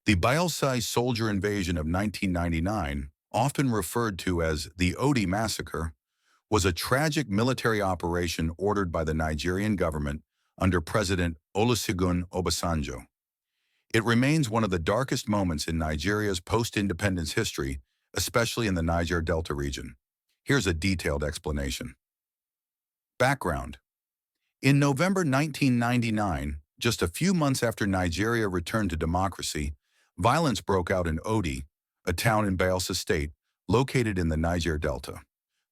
The bayelsa soldier invasion of 1999, often referred to as the Odi Massacre, was a tragic military operation ordered by the Nigerian government under President Olusegun Obasanjo. It remains one of the darkest moments in Nigeria's post-independence history, especially in the Niger Delta region. Here's a detailed explanation. Background. In November 1999, just a few months after Nigeria returned to democracy, violence broke out in Odi, a town in Bayelsa State, located in the Niger Delta.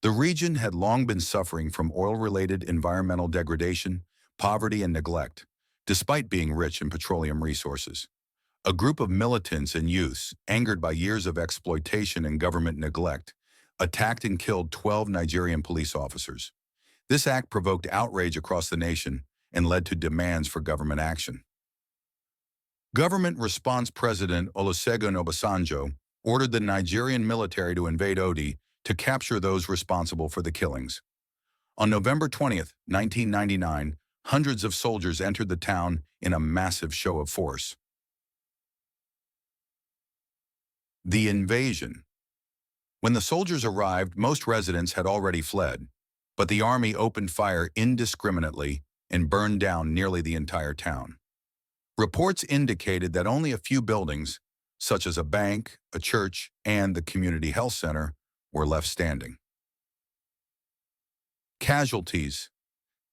The region had long been suffering from oil-related environmental degradation, poverty, and neglect, despite being rich in petroleum resources. A group of militants and youths, angered by years of exploitation and government neglect, attacked and killed 12 Nigerian police officers. This act provoked outrage across the nation and led to demands for government action. Government response President Olusegun Obasanjo ordered the Nigerian military to invade Odi to capture those responsible for the killings. On November 20th, 1999, hundreds of soldiers entered the town in a massive show of force. The invasion. When the soldiers arrived, most residents had already fled, but the army opened fire indiscriminately and burned down nearly the entire town. Reports indicated that only a few buildings, such as a bank, a church, and the community health center, were left standing. Casualties.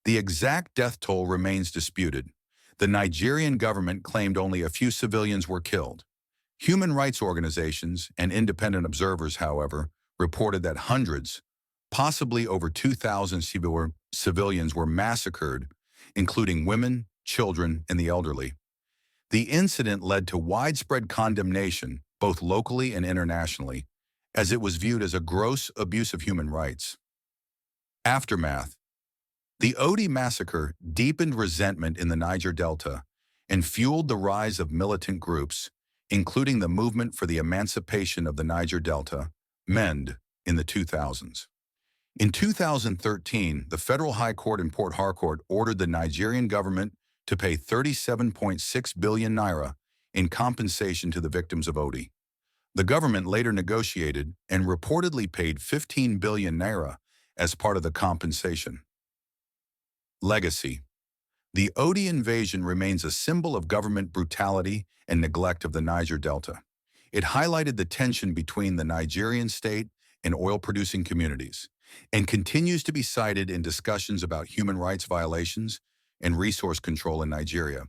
The exact death toll remains disputed. The Nigerian government claimed only a few civilians were killed. Human rights organizations and independent observers, however, reported that hundreds, possibly over 2,000 civilians were massacred, including women, children, and the elderly. The incident led to widespread condemnation, both locally and internationally, as it was viewed as a gross abuse of human rights. Aftermath. The Odi massacre deepened resentment in the Niger Delta and fueled the rise of militant groups, including the Movement for the Emancipation of the Niger Delta, MEND, in the 2000s. In 2013, the Federal High Court in Port Harcourt ordered the Nigerian government to pay 37.6 billion naira in compensation to the victims of Odi. The government later negotiated and reportedly paid 15 billion naira as part of the compensation. Legacy. The Odi invasion remains a symbol of government brutality and neglect of the Niger Delta. It highlighted the tension between the Nigerian state and oil-producing communities, and continues to be cited in discussions about human rights violations and resource control in Nigeria.